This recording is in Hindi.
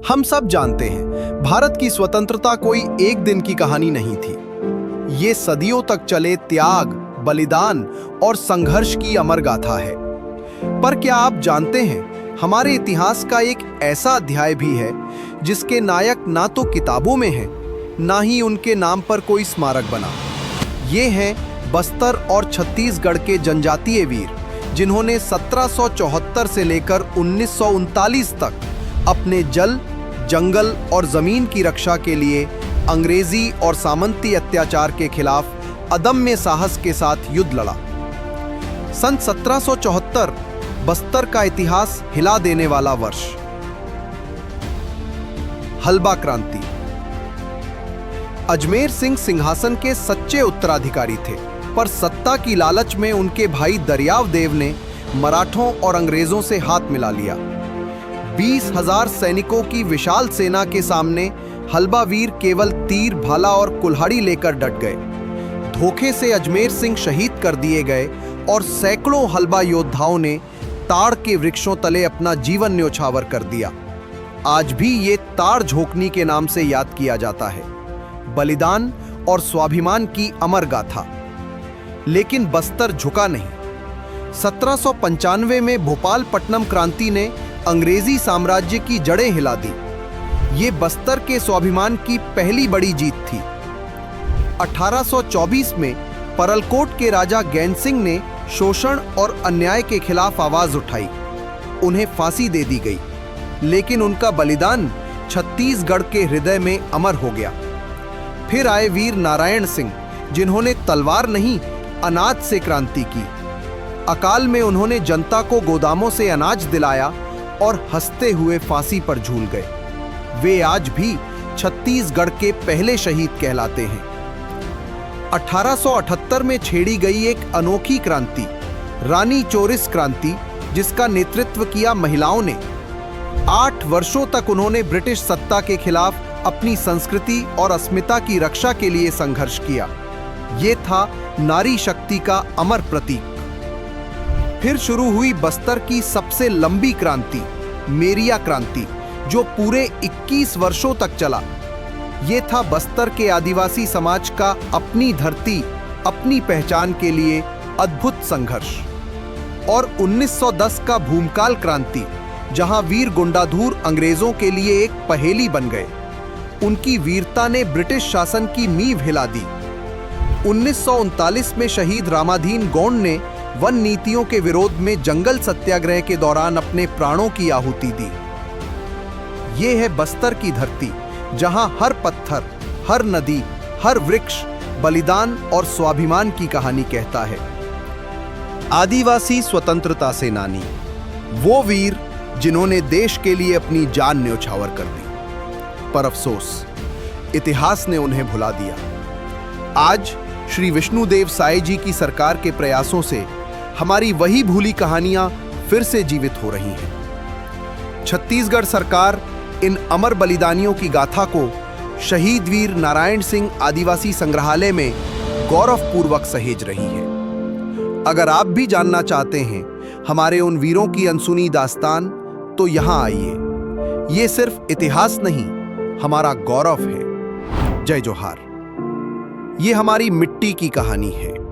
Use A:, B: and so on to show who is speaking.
A: हम सब जानते हैं, भारत की स्वतंत्रता कोई एक दिन की कहानी नहीं थी। ये सदियों तक चले त्याग, बलिदान और संघर्ष की अमर गाथा है। पर क्या आप जानते हैं, हमारे इतिहास का एक ऐसा अध्याय भी है जिसके नायक ना तो किताबों में है, ना ही उनके नाम पर कोई स्मारक बना। ये हैं बस्तर और छत्तीसगढ़ के जनजातीय वीर, जिन्होंने 1774 से लेकर 1939 तक अपने जल, जंगल और जमीन की रक्षा के लिए अंग्रेजी और सामंती अत्याचार के खिलाफ अदम्य साहस के साथ युद्ध लड़ा। सन 1774 बस्तर का इतिहास हिला देने वाला वर्ष। हलबा क्रांति। अजमेर सिंह सिंहासन के सच्चे उत्तराधिकारी थे, पर सत्ता की लालच में उनके भाई दरियाव देव ने मराठों और अंग्रेजों से हाथ मिला लिया। 20,000 सैनिकों की विशाल सेना के सामने हलबा वीर केवल तीर, भाला और कुल्हाड़ी लेकर डट गए। धोखे से अजमेर सिंह शहीद कर दिए गए और सैकड़ों हलबा योद्धाओं ने ताड़ के वृक्षों तले अपना जीवन न्योछावर कर दिया। आज भी ये ताड़ झोंकनी के नाम से याद किया जाता है। बलिदान और स्वाभिमान की अमर गाथा। लेकिन बस्तर झुका नहीं। 1795 में भोपालपट्टनम क्रांति ने अंग्रेजी साम्राज्य की जड़ें हिला दी। ये बस्तर के स्वाभिमान की पहली बड़ी जीत थी। 1824 में परलकोट के राजा गैन सिंह ने शोषण और अन्याय के खिलाफ आवाज उठाई। उन्हें फांसी दे दी गई, लेकिन उनका बलिदान छत्तीसगढ़ के हृदय में अमर हो गया। फिर आए वीर नारायण सिंह, जिन्होंने तलवार नहीं, अनाज से क्रांति की। अकाल में उन्होंने जनता को गोदामों से अनाज दिलाया और हंसते हुए फांसी पर झूल गए। वे आज भी छत्तीसगढ़ के पहले शहीद कहलाते हैं। 1878 में छेड़ी गई एक अनोखी क्रांति, रानी चोरिस क्रांति, जिसका नेतृत्व किया महिलाओं ने। 8 वर्षों तक उन्होंने ब्रिटिश सत्ता के खिलाफ अपनी संस्कृति और अस्मिता की रक्षा के लिए संघर्ष किया। ये था नारी शक्ति का अमर प्रतीक। फिर शुरू हुई बस्तर की सबसे लंबी क्रांति, मेरिया क्रांति, जो पूरे 21 वर्षों तक चला। ये था बस्तर के आदिवासी समाज का अपनी धरती, अपनी पहचान के लिए अद्भुत संघर्ष। और 1910 का भूमकाल क्रांति, जहां वीर गुंडाधुर अंग्रेजों के लिए एक पहेली बन गए। उनकी वीरता ने ब्रिटिश शासन की नींव हिला दी। 1939 में शहीद रामाधीन गौंड ने वन नीतियों के विरोध में जंगल सत्याग्रह के दौरान अपने प्राणों की आहुति दी। ये है बस्तर की धरती, जहां हर पत्थर, हर नदी, हर वृक्ष बलिदान और स्वाभिमान की कहानी कहता है। आदिवासी स्वतंत्रता सेनानी, वो वीर जिन्होंने देश के लिए अपनी जान न्योछावर कर दी, पर अफसोस इतिहास ने उन्हें भुला दिया। आज श्री विष्णुदेव साय जी की सरकार के प्रयासों से हमारी वही भूली कहानियां फिर से जीवित हो रही हैं। छत्तीसगढ़ सरकार इन अमर बलिदानियों की गाथा को शहीद वीर नारायण सिंह आदिवासी संग्रहालय में गौरवपूर्वक सहेज रही है। अगर आप भी जानना चाहते हैं हमारे उन वीरों की अनसुनी दास्तान, तो यहां आइए। ये सिर्फ इतिहास नहीं, हमारा गौरव है। जय जोहार। ये हमारी मिट्टी की कहानी है।